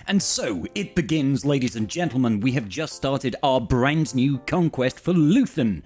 And so, it begins, ladies and gentlemen. We have just started our brand new Conquest for Luthen.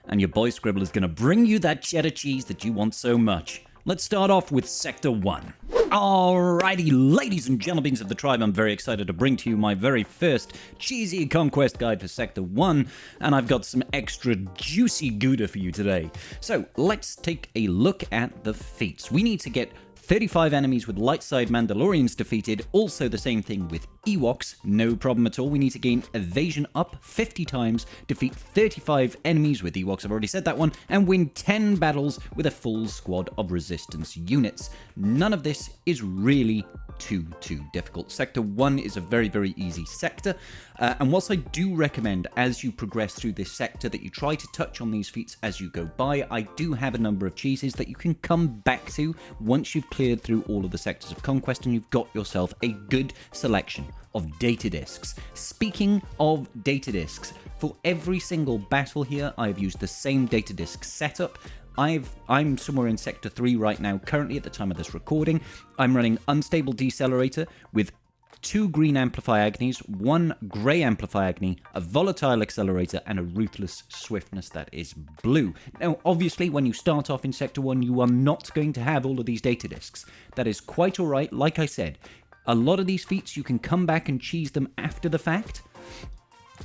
And your boy Scribbler is going to bring you that cheddar cheese that you want so much. Let's start off with Sector 1. Alrighty, ladies and gentlemen of the tribe, I'm very excited to bring to you my very first cheesy Conquest guide for Sector 1, and I've got some extra juicy Gouda for you today. So, let's take a look at the feats. We need to get 35 enemies with light side Mandalorians defeated, also the same thing with Ewoks, no problem at all. We need to gain Evasion Up 50 times, defeat 35 enemies with Ewoks, I've already said that one, and win 10 battles with a full squad of resistance units. None of this is really too difficult. Sector 1 is a very easy sector, and whilst I do recommend as you progress through this sector that you try to touch on these feats as you go by, I do have a number of cheeses that you can come back to once you've cleared through all of the sectors of Conquest and you've got yourself a good selection of data discs. Speaking of data discs, for every single battle here I've used the same data disc setup. I'm somewhere in Sector 3 right now, currently at the time of this recording. I'm running Unstable Decelerator with 2 green Amplify Agonies, 1 grey Amplify Agony, a Volatile Accelerator, and a Ruthless Swiftness that is blue. Now, obviously, when you start off in Sector 1, you are not going to have all of these data discs. That is quite alright. Like I said, a lot of these feats, you can come back and cheese them after the fact.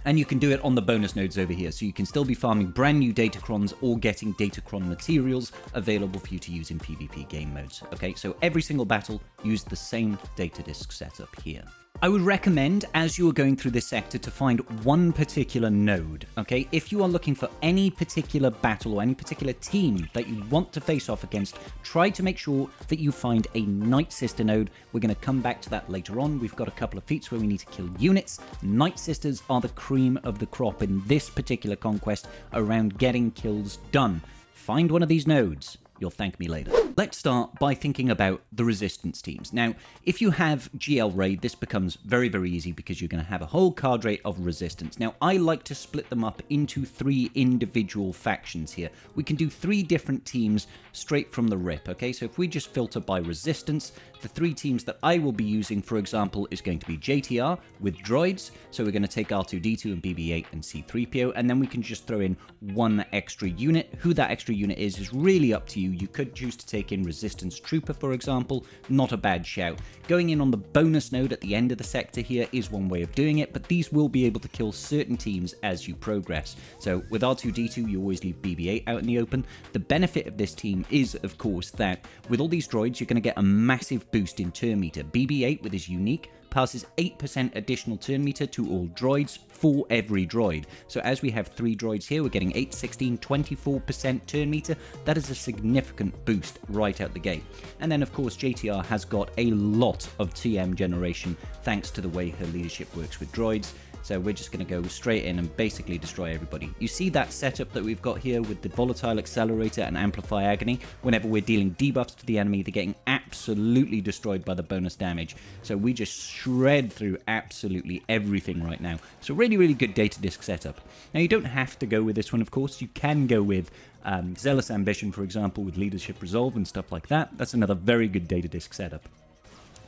And you can do it on the bonus nodes over here, so you can still be farming brand new Datacrons or getting Datacron materials available for you to use in PvP game modes. Okay, so every single battle, use the same data disc setup here. I would recommend, as you are going through this sector, to find one particular node, okay? If you are looking for any particular battle or any particular team that you want to face off against, try to make sure that you find a Night Sister node. We're going to come back to that later on. We've got a couple of feats where we need to kill units. Night Sisters are the cream of the crop in this particular Conquest around getting kills done. Find one of these nodes. You'll thank me later. Let's start by thinking about the resistance teams. Now, if you have GL Raid, this becomes very easy because you're going to have a whole card rate of resistance. Now, I like to split them up into 3 individual factions here. We can do 3 different teams straight from the rip, okay? So if we just filter by resistance, the 3 teams that I will be using, for example, is going to be JTR with droids. So we're going to take R2-D2 and BB-8 and C-3PO, and then we can just throw in 1 extra unit. Who that extra unit is really up to you. You could choose to take in Resistance Trooper, for example. Not a bad shout. Going in on the bonus node at the end of the sector here is one way of doing it, but these will be able to kill certain teams as you progress. So with R2-D2, you always leave BB-8 out in the open. The benefit of this team is, of course, that with all these droids, you're going to get a massive boost in turn meter. BB-8 with his unique passes 8% additional turn meter to all droids for every droid. So as we have 3 droids here, we're getting 8, 16, 24% turn meter. That is a significant boost right out the gate. And then of course JTR has got a lot of TM generation thanks to the way her leadership works with droids. So we're just going to go straight in and basically destroy everybody. You see that setup that we've got here with the Volatile Accelerator and Amplify Agony? Whenever we're dealing debuffs to the enemy, they're getting absolutely destroyed by the bonus damage. So we just shred through absolutely everything right now. So really good data disc setup. Now you don't have to go with this one, of course. You can go with Zealous Ambition, for example, with Leadership Resolve and stuff like that. That's another very good data disc setup.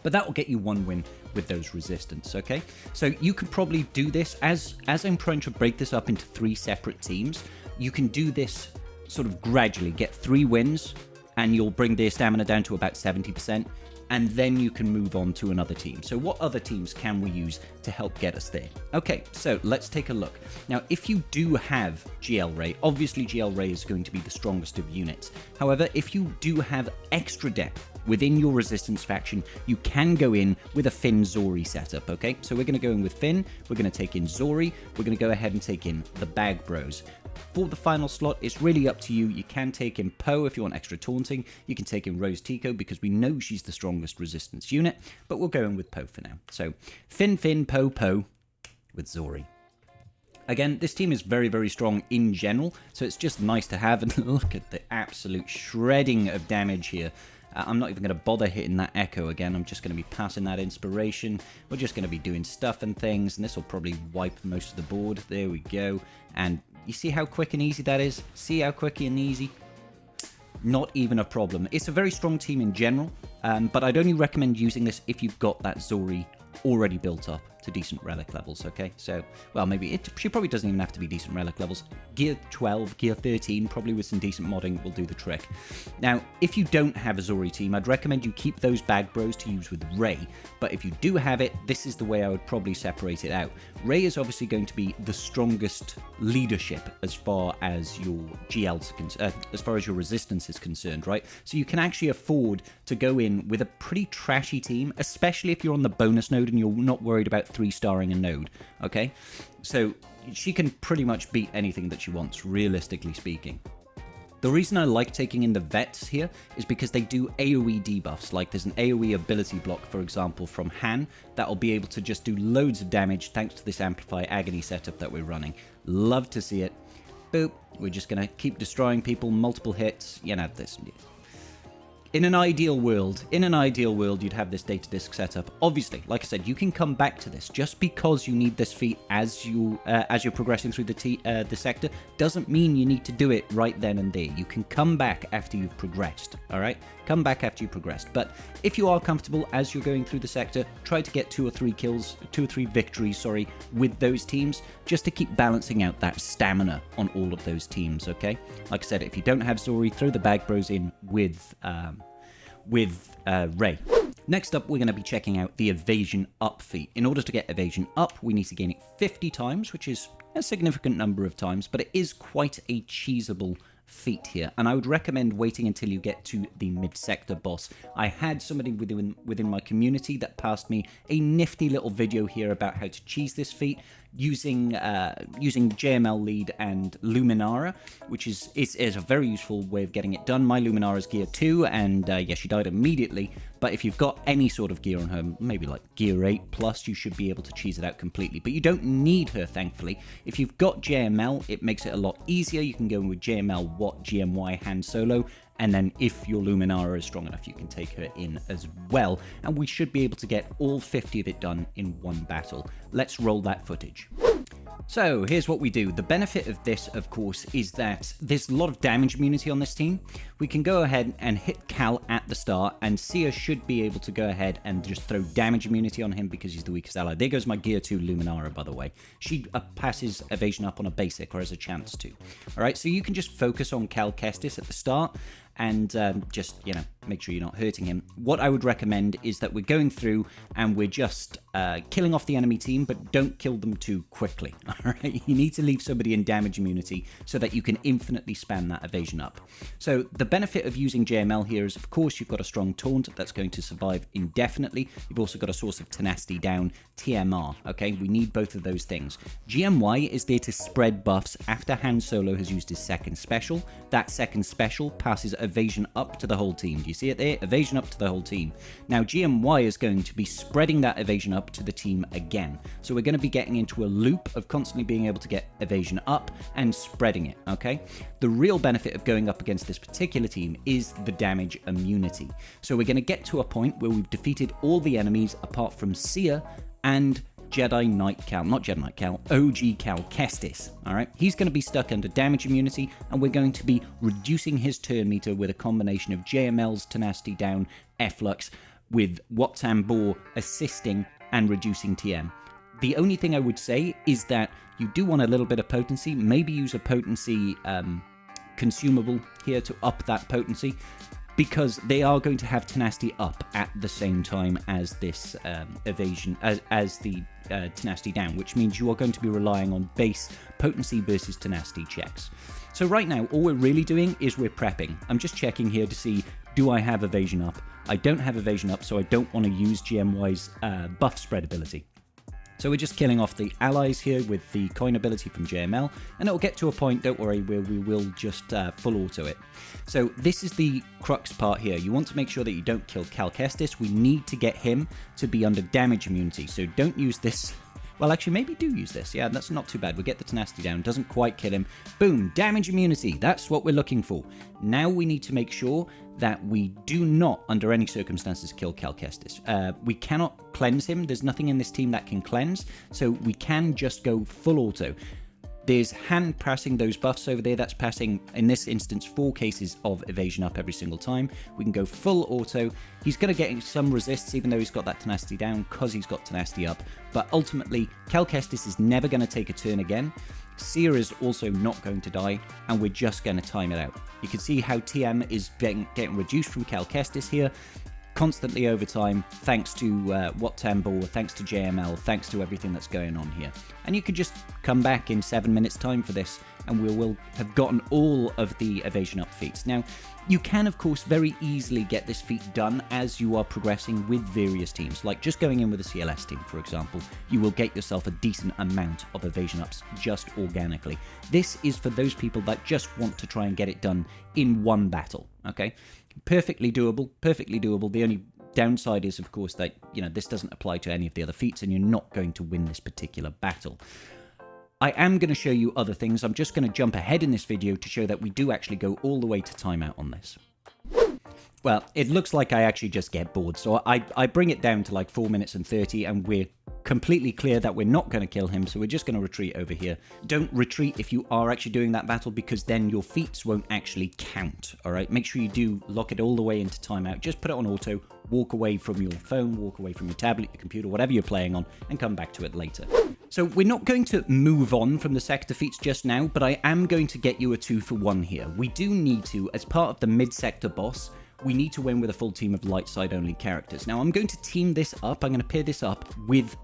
But that will get you 1 win with those resistance, okay? So you could probably do this, as I'm trying to break this up into 3 separate teams, you can do this sort of gradually, get 3 wins, and you'll bring their stamina down to about 70%, and then you can move on to another team. So what other teams can we use to help get us there? Okay, so let's take a look. Now, if you do have GL Ray, obviously GL Ray is going to be the strongest of units. However, if you do have extra depth within your resistance faction, you can go in with a Finn Zori setup, okay? So we're going to go in with Finn, we're going to take in Zori, we're going to go ahead and take in the Bag Bros. For the final slot, it's really up to you. You can take in Poe if you want extra taunting. You can take in Rose Tico because we know she's the strongest resistance unit, but we'll go in with Poe for now. So Finn, Poe with Zori. Again, this team is very strong in general, so it's just nice to have. And look at the absolute shredding of damage here. I'm not even going to bother hitting that Echo again. I'm just going to be passing that Inspiration. We're just going to be doing stuff and things, and this will probably wipe most of the board. There we go. And you see how quick and easy that is? See how quick and easy? Not even a problem. It's a very strong team in general, but I'd only recommend using this if you've got that Zori already built up to decent relic levels, okay? So, well, maybe she probably doesn't even have to be decent relic levels. Gear 12, Gear 13, probably with some decent modding will do the trick. Now, if you don't have a Zori team, I'd recommend you keep those bag bros to use with Rey, but if you do have it, this is the way I would probably separate it out. Rey is obviously going to be the strongest leadership as far as your GL's as far as your resistance is concerned, right? So you can actually afford to go in with a pretty trashy team, especially if you're on the bonus node and you're not worried about 3-starring a node, okay? So she can pretty much beat anything that she wants, realistically speaking. The reason I like taking in the vets here is because they do AoE debuffs, like there's an AoE ability block, for example, from Han, that'll be able to just do loads of damage thanks to this Amplify Agony setup that we're running. Love to see it. Boop. We're just going to keep destroying people, multiple hits, you know, this. In an ideal world, you'd have this data disk setup. Obviously, like I said, you can come back to this. Just because you need this feat as you're progressing through the sector doesn't mean you need to do it right then and there. You can come back after you've progressed. All right, come back after you've progressed. But if you are comfortable as you're going through the sector, try to get 2 or 3 victories, sorry, with those teams, just to keep balancing out that stamina on all of those teams. Okay, like I said, if you don't have Zori, throw the bag bros in with Rey. Next up, we're going to be checking out the Evasion Up feat. In order to get Evasion Up, we need to gain it 50 times, which is a significant number of times, but it is quite a cheesable feat here, and I would recommend waiting until you get to the mid-sector boss. I had somebody within my community that passed me a nifty little video here about how to cheese this feat using JML lead and Luminara, which is a very useful way of getting it done. My Luminara's gear 2, and yeah, she died immediately, but if you've got any sort of gear on her, maybe like gear 8 plus, you should be able to cheese it out completely, but you don't need her, thankfully. If you've got JML, it makes it a lot easier. You can go in with JML, Watt, GMY, Han Solo, and then if your Luminara is strong enough, you can take her in as well, and we should be able to get all 50 of it done in one battle. Let's roll that footage. So here's what we do. The benefit of this, of course, is that there's a lot of damage immunity on this team. We can go ahead and hit Cal at the start, and Sia should be able to go ahead and just throw damage immunity on him because he's the weakest ally. There goes my Gear 2 Luminara, by the way. She passes Evasion Up on a basic, or has a chance to. Alright, so you can just focus on Cal Kestis at the start, and just, you know, make sure you're not hurting him. What I would recommend is that we're going through and we're just killing off the enemy team, but don't kill them too quickly. Alright, you need to leave somebody in damage immunity so that you can infinitely spam that Evasion Up. So the benefit of using JML here is, of course, you've got a strong taunt that's going to survive indefinitely. You've also got a source of tenacity down, TMR, okay? We need both of those things. GMY is there to spread buffs after Han Solo has used his second special. That second special passes Evasion Up to the whole team. Do you see it there? Evasion Up to the whole team. Now GMY is going to be spreading that Evasion Up to the team again. So we're going to be getting into a loop of constantly being able to get Evasion Up and spreading it, okay? The real benefit of going up against this particular team is the damage immunity. So we're going to get to a point where we've defeated all the enemies apart from Sia and Jedi Knight Cal, not Jedi Knight Cal, OG Cal Kestis, alright? He's going to be stuck under damage immunity, and we're going to be reducing his turn meter with a combination of JML's Tenacity down, Efflux, with Wat-Tambor assisting and reducing TM. The only thing I would say is that you do want a little bit of potency. Maybe use a potency consumable here to up that potency, because they are going to have tenacity up at the same time as this evasion, as the tenacity down, which means you are going to be relying on base potency versus tenacity checks. So right now, all we're really doing is we're prepping. I'm just checking here to see, do I have Evasion Up? I don't have Evasion Up, so I don't want to use GMY's buff spread ability. So we're just killing off the allies here with the coin ability from JML, and it'll get to a point, don't worry, where we will just full auto it. So this is the crux part here. You want to make sure that you don't kill Cal Kestis. We need to get him to be under damage immunity, so don't use this. Well, actually, maybe do use this. Yeah, that's not too bad. We get the tenacity down. Doesn't quite kill him. Boom, damage immunity. That's what we're looking for. Now we need to make sure that we do not, under any circumstances, kill Cal Kestis. We cannot cleanse him. There's nothing in this team that can cleanse, so we can just go full auto. There's hand passing those buffs over there. That's passing, in this instance, 4 cases of Evasion Up every single time. We can go full auto. He's going to get some resists, even though he's got that tenacity down, because he's got tenacity up. But ultimately, Cal Kestis is never going to take a turn again. Seer is also not going to die, and we're just going to time it out. You can see how TM is getting reduced from Cal Kestis here, constantly over time, thanks to Wat Tambor, thanks to JML, thanks to everything that's going on here. And you could just come back in 7 minutes time for this, and we will have gotten all of the Evasion Up feats. Now, you can, of course, very easily get this feat done as you are progressing with various teams. Like just going in with a CLS team, for example, you will get yourself a decent amount of Evasion Ups just organically. This is for those people that just want to try and get it done in one battle, okay? Perfectly doable, perfectly doable. The only downside is, of course, that, you know, this doesn't apply to any of the other feats, and you're not going to win this particular battle. I am going to show you other things. I'm just going to jump ahead in this video to show that we do actually go all the way to timeout on this. Well, it looks like I actually just get bored, so I bring it down to like 4 minutes and 30, and we're completely clear that we're not going to kill him, so we're just going to retreat over here. Don't retreat if you are actually doing that battle, because then your feats won't actually count, alright? Make sure you do lock it all the way into timeout. Just put it on auto, walk away from your phone, walk away from your tablet, your computer, whatever you're playing on, and come back to it later. So we're not going to move on from the sector feats just now, but I am going to get you a 2-for-1 here. We do need to, as part of the mid-sector boss, we need to win with a full team of light side only characters. Now I'm going to team this up, I'm going to pair this up with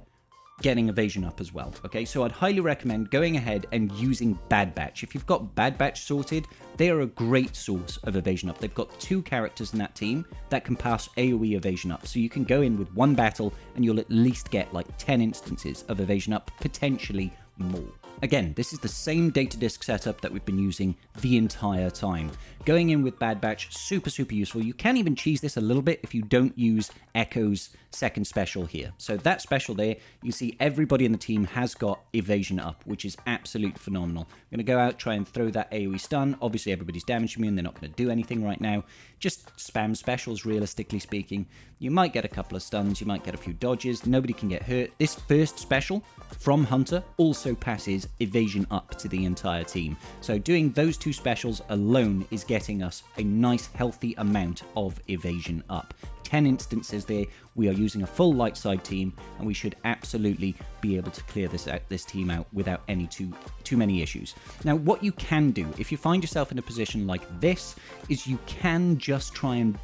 getting Evasion Up as well, okay? So I'd highly recommend going ahead and using Bad Batch. If you've got Bad Batch sorted, they are a great source of Evasion Up. They've got 2 characters in that team that can pass AoE Evasion Up, so you can go in with 1 battle and you'll at least get like 10 instances of Evasion Up, potentially more. Again, this is the same data disk setup that we've been using the entire time. Going in with Bad Batch, super useful. You can even cheese this a little bit if you don't use Echo's second special here. So that special there, you see everybody in the team has got Evasion Up, which is absolutely phenomenal. I'm going to go out, try and throw that AoE stun. Obviously everybody's damage immune, they're not going to do anything right now. Just spam specials, realistically speaking. You might get a couple of stuns, you might get a few dodges, nobody can get hurt. This first special from Hunter also passes Evasion Up to the entire team. So doing those 2 specials alone is getting us a nice healthy amount of Evasion Up. 10 instances there. We are using a full light side team, and we should absolutely be able to clear this team out without any too many issues. Now, what you can do if you find yourself in a position like this is you can just try and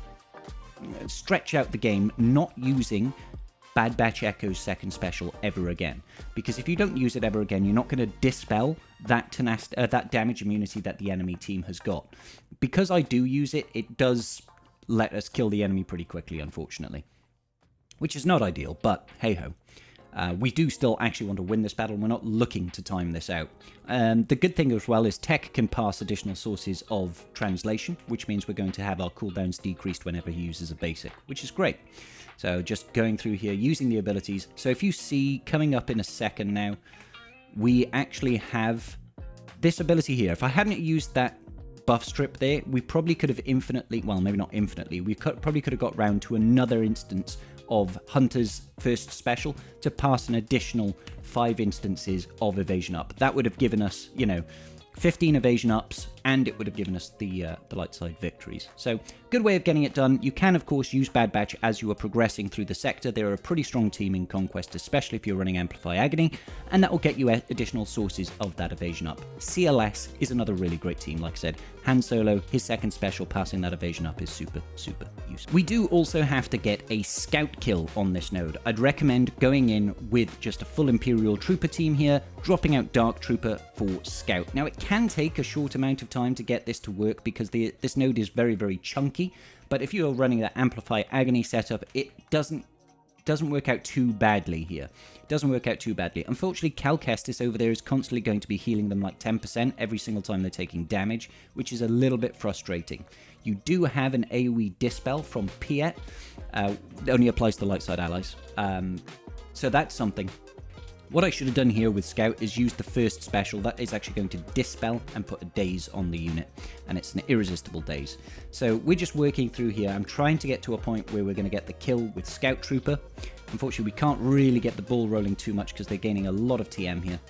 stretch out the game, not using Bad Batch Echo's second special ever again. Because if you don't use it ever again, you're not going to dispel that damage immunity that the enemy team has got. Because I do use it, it does let us kill the enemy pretty quickly, unfortunately. Which is not ideal, but hey-ho. We do still actually want to win this battle. We're not looking to time this out. The good thing as well is Tech can pass additional sources of translation, which means we're going to have our cooldowns decreased whenever he uses a basic, which is great. So just going through here, using the abilities. So if you see, coming up in a second now, we actually have this ability here. If I hadn't used that buff strip there, we probably could have infinitely, well, maybe not infinitely, we probably could have got round to another instance of Hunter's first special to pass an additional 5 instances of Evasion Up. That would have given us, you know, 15 Evasion Ups, and it would have given us the light side victories. So, good way of getting it done. You can, of course, use Bad Batch as you are progressing through the sector. They're a pretty strong team in Conquest, especially if you're running Amplify Agony, and that will get you additional sources of that Evasion Up. CLS is another really great team, like I said. Han Solo, his second special, passing that Evasion Up is super useful. We do also have to get a scout kill on this node. I'd recommend going in with just a full Imperial Trooper team here, dropping out Dark Trooper for scout. Now, it can take a short amount of time to get this to work because this node is very chunky, but if you're running that Amplify Agony setup, it doesn't work out too badly here. It doesn't work out too badly. Unfortunately, Cal Kestis over there is constantly going to be healing them like 10% every single time they're taking damage, which is a little bit frustrating. You do have an AoE Dispel from Piet. It only applies to light side allies. So that's something. What I should have done here with Scout is use the first special. That is actually going to dispel and put a daze on the unit, and it's an irresistible daze. So we're just working through here. I'm trying to get to a point where we're going to get the kill with Scout Trooper. Unfortunately, we can't really get the ball rolling too much because they're gaining a lot of TM here.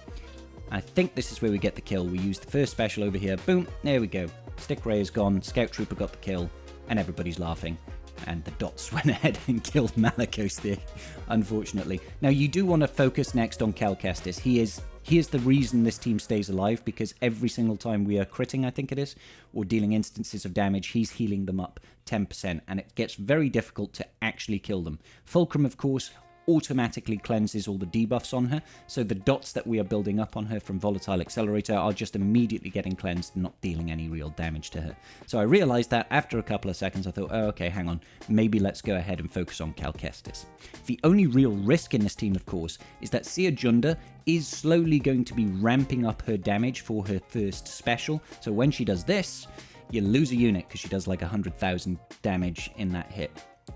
I think this is where we get the kill. We use the first special over here. Boom, there we go. Stick Ray is gone, Scout Trooper got the kill, and everybody's laughing. And the dots went ahead and killed Malakos there, unfortunately. Now, you do want to focus next on Cal Kestis. He is the reason this team stays alive, because every single time we are critting, I think it is, or dealing instances of damage, he's healing them up 10%, and it gets very difficult to actually kill them. Fulcrum, of course, automatically cleanses all the debuffs on her, so the dots that we are building up on her from Volatile Accelerator are just immediately getting cleansed and not dealing any real damage to her. So I realized that after a couple of seconds. I thought, oh, okay, hang on, maybe let's go ahead and focus on Cal Kestis. The only real risk in this team, of course, is that Seer Junda is slowly going to be ramping up her damage for her first special, so when she does this, you lose a unit because she does like 100,000 damage in that hit.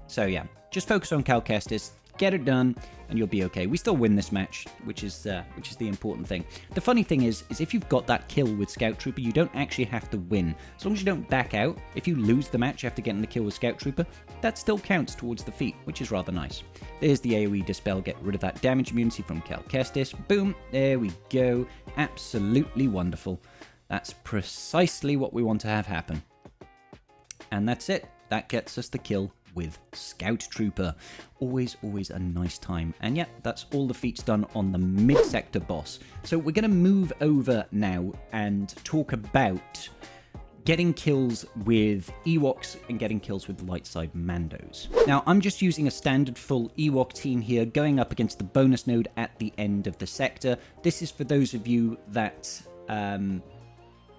So yeah, just focus on Cal Kestis, get it done, and you'll be okay. We still win this match, which is the important thing. The funny thing is if you've got that kill with Scout Trooper, you don't actually have to win. As long as you don't back out, if you lose the match after getting the kill with Scout Trooper, that still counts towards the feat, which is rather nice. There's the AoE Dispel, get rid of that damage immunity from Cal Kestis. Boom, there we go. Absolutely wonderful. That's precisely what we want to have happen. And that's it. That gets us the kill with Scout Trooper. Always a nice time. And yeah, that's all the feats done on the mid-sector boss. So we're going to move over now and talk about getting kills with Ewoks and getting kills with light side Mandos. Now, I'm just using a standard full Ewok team here, going up against the bonus node at the end of the sector. This is for those of you that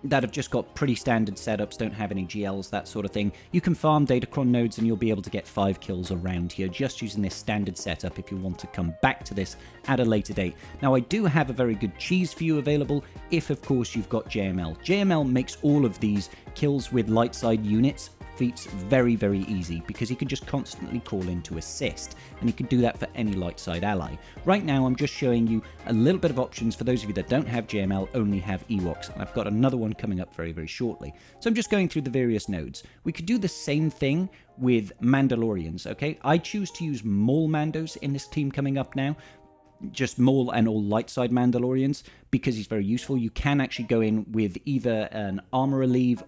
have just got pretty standard setups, don't have any GLs, that sort of thing. You can farm Datacron nodes and you'll be able to get 5 kills around here just using this standard setup if you want to come back to this at a later date. Now, I do have a very good cheese for you available if, of course, you've got JML. JML makes all of these kills with light side units feats very easy because he can just constantly call in to assist, and he can do that for any light side ally. Right now I'm just showing you a little bit of options for those of you that don't have JML, only have Ewoks, and I've got another one coming up very shortly. So I'm just going through the various nodes. We could do the same thing with Mandalorians, okay? I choose to use Maul Mandos in this team coming up now, just Maul and all light side Mandalorians, because he's very useful. You can actually go in with either an Armorer lead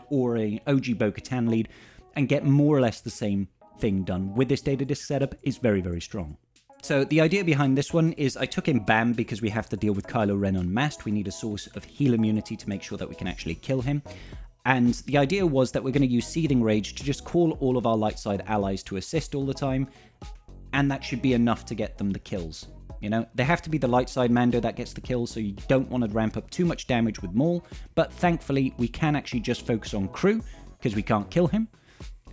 or a OG Bo-Katan lead and get more or less the same thing done with this data disk setup. Is very strong. So the idea behind this one is I took in Bam because we have to deal with Kylo Ren unmasked. We need a source of heal immunity to make sure that we can actually kill him. And the idea was that we're going to use Seething Rage to just call all of our light side allies to assist all the time, and that should be enough to get them the kills. You know, they have to be the light side Mando that gets the kills, so you don't want to ramp up too much damage with Maul, but thankfully we can actually just focus on Crew, because we can't kill him,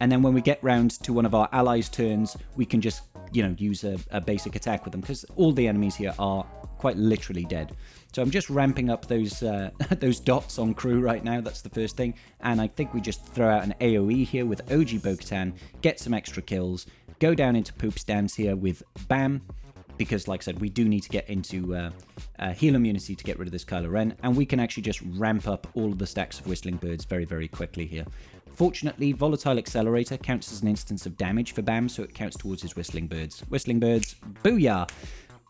and then when we get round to one of our allies' turns, we can just, you know, use a basic attack with them, because all the enemies here are quite literally dead. So I'm just ramping up those those dots on Crew right now, that's the first thing, and I think we just throw out an AoE here with OG Bo-Katan, get some extra kills, go down into Poop Stance here with Bam, because, like I said, we do need to get into heal immunity to get rid of this Kylo Ren, and we can actually just ramp up all of the stacks of Whistling Birds very quickly here. Fortunately, Volatile Accelerator counts as an instance of damage for Bam, so it counts towards his Whistling Birds. Whistling Birds, booyah!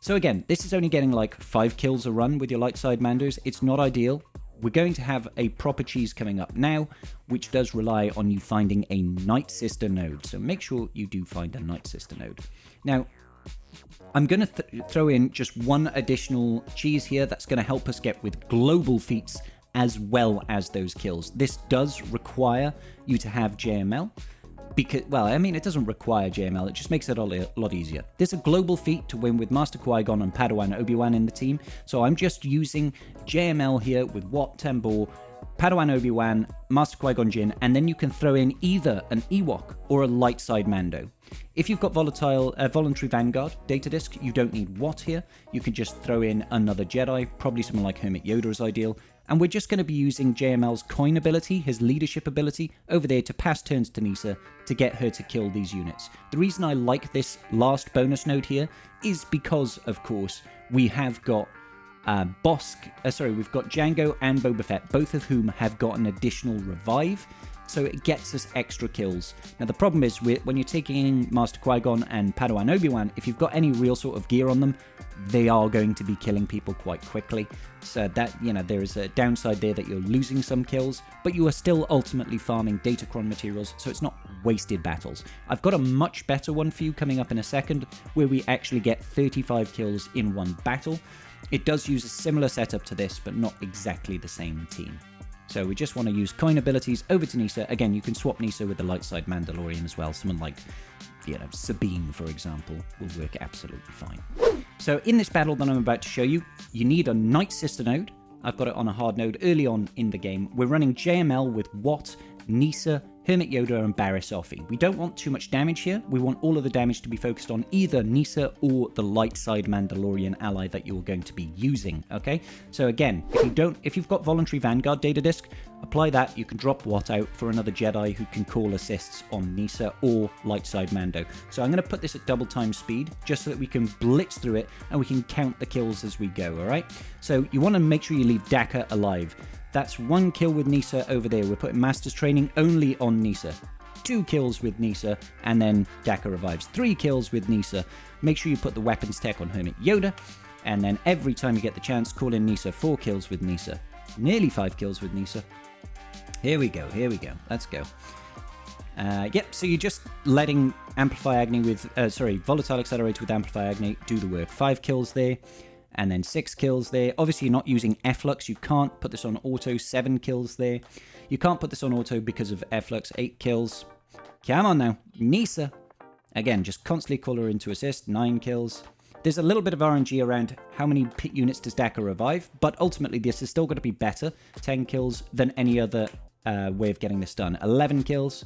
So again, this is only getting like 5 kills a run with your light side Mandos. It's not ideal. We're going to have a proper cheese coming up now, which does rely on you finding a Night Sister node, so make sure you do find a Night Sister node. Now, I'm going to throw in just one additional cheese here that's going to help us get with global feats as well as those kills. This does require you to have JML, because, well, I mean, it doesn't require JML, it just makes it a lot easier. There's a global feat to win with Master Qui-Gon and Padawan Obi-Wan in the team, so I'm just using JML here with Wat Tambor, Padawan Obi-Wan, Master Qui-Gon Jinn, and then you can throw in either an Ewok or a light side Mando. If you've got Voluntary Vanguard data disk, you don't need Wat here. You can just throw in another Jedi, probably someone like Hermit Yoda is ideal. And we're just going to be using JML's coin ability, his leadership ability, over there to pass turns to Nisa to get her to kill these units. The reason I like this last bonus node here is because, of course, we have got we've got Jango and Boba Fett, both of whom have got an additional revive, so it gets us extra kills. Now, the problem is when you're taking in Master Qui-Gon and Padawan Obi-Wan, if you've got any real sort of gear on them, they are going to be killing people quite quickly. So that, there is a downside there that you're losing some kills, but you are still ultimately farming Datacron materials, so it's not wasted battles. I've got a much better one for you coming up in a second, where we actually get 35 kills in one battle. It does use a similar setup to this, but not exactly the same team. So we just want to use coin abilities over to Nisa. Again, you can swap Nisa with the light side Mandalorian as well. Someone like, Sabine, for example, will work absolutely fine. So in this battle that I'm about to show you, you need a Night Sister node. I've got it on a hard node early on in the game. We're running JML with Wat, Nisa, Hermit Yoda, and Barriss Offee. We don't want too much damage here. We want all of the damage to be focused on either Nisa or the light side Mandalorian ally that you're going to be using, okay? So again, if you've got voluntary Vanguard data disk, apply that. You can drop Wat out for another Jedi who can call assists on Nisa or light side Mando. So I'm going to put this at double time speed just so that we can blitz through it and we can count the kills as we go, all right? So you want to make sure you leave Daka alive. That's 1 kill with Nisa over there. We're putting Master's Training only on Nisa. 2 kills with Nisa, and then Daka revives. 3 kills with Nisa. Make sure you put the weapons tech on Hermit Yoda, and then every time you get the chance, call in Nisa. 4 kills with Nisa. Nearly 5 kills with Nisa. Here we go. Let's go. Yep, so you're just letting Amplify Agni with, Volatile Accelerator with Amplify Agni do the work. 5 kills there. And then 6 kills there. Obviously, you're not using Efflux. You can't put this on auto. 7 kills there. You can't put this on auto because of Efflux. 8 kills. Come on now. Nisa. Again, just constantly call her into assist. 9 kills. There's a little bit of RNG around how many pit units does Daka revive, but ultimately this is still going to be better. 10 kills than any other way of getting this done. 11 kills.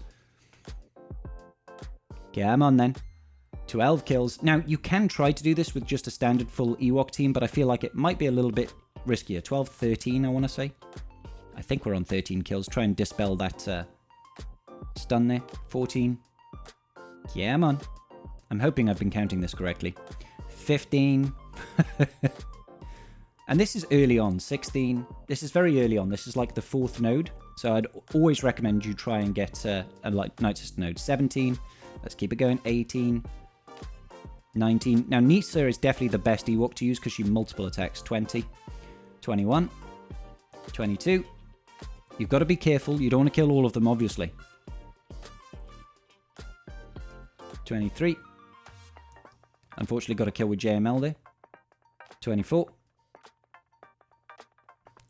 Come on then. 12 kills. Now, you can try to do this with just a standard full Ewok team, but I feel like it might be a little bit riskier. 12, 13, I want to say. I think we're on 13 kills. Try and dispel that stun there. 14. Yeah, I'm on. I'm hoping I've been counting this correctly. 15. And this is early on. 16. This is very early on. This is like the 4th node. So I'd always recommend you try and get a Night Sister node. 17. Let's keep it going. 18. 19. Now, Nisa is definitely the best Ewok to use because she multiple attacks. 20. 21. 22. You've got to be careful. You don't want to kill all of them, obviously. 23. Unfortunately, got a kill with JML there. 24.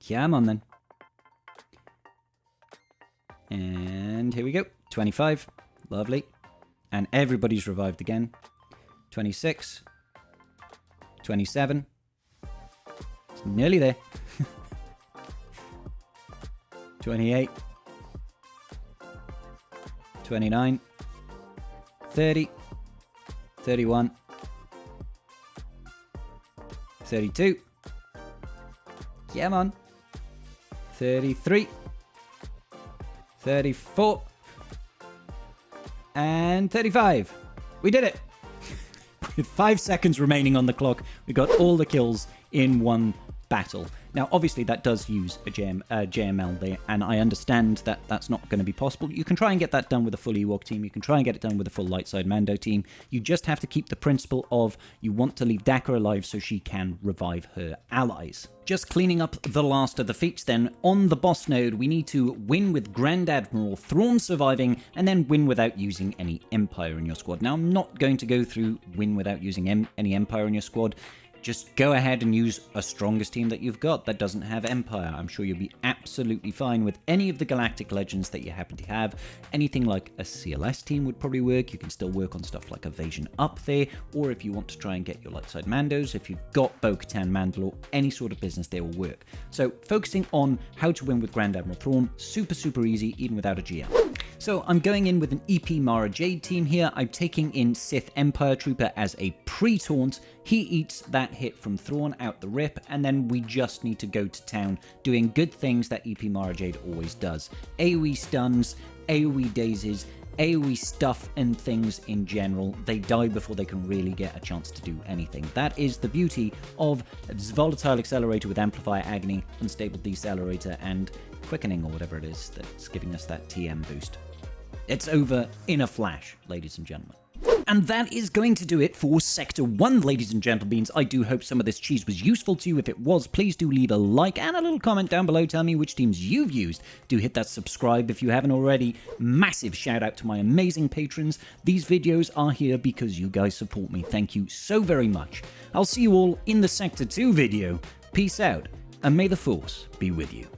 Come on, then. And here we go. 25. Lovely. And everybody's revived again. 26. 27. It's nearly there. 28. 29. 30. 31. 32. Come on. 33. 34. And 35. We did it. With 5 seconds remaining on the clock, we got all the kills in one battle. Now, obviously, that does use a JML there, and I understand that that's not going to be possible. You can try and get that done with a full Ewok team. You can try and get it done with a full light side Mando team. You just have to keep the principle of you want to leave Daka alive so she can revive her allies. Just cleaning up the last of the feats then. On the boss node, we need to win with Grand Admiral Thrawn surviving, and then win without using any Empire in your squad. Now, I'm not going to go through win without using any Empire in your squad. Just go ahead and use a strongest team that you've got that doesn't have Empire. I'm sure you'll be absolutely fine with any of the Galactic Legends that you happen to have. Anything like a CLS team would probably work. You can still work on stuff like Evasion Up there, or if you want to try and get your light side Mandos, if you've got Bo-Katan, Mandalore, any sort of business there will work. So focusing on how to win with Grand Admiral Thrawn, super easy, even without a GM. So I'm going in with an EP Mara Jade team here. I'm taking in Sith Empire Trooper as a pre-taunt. He eats that hit from Thrawn out the rip, and then we just need to go to town doing good things that EP Mara Jade always does. AoE stuns, AoE dazes, AoE stuff and things in general. They die before they can really get a chance to do anything. That is the beauty of Volatile Accelerator with Amplifier Agni, Unstable Decelerator, and quickening or whatever it is that's giving us that TM boost. It's over in a flash, ladies and gentlemen. And that is going to do it for Sector 1, ladies and gentlemen. I do hope some of this cheese was useful to you. If it was, please do leave a like and a little comment down below. Tell me which teams you've used. Do hit that subscribe if you haven't already. Massive shout out to my amazing patrons. These videos are here because you guys support me. Thank you so very much. I'll see you all in the Sector 2 video. Peace out, and may the Force be with you.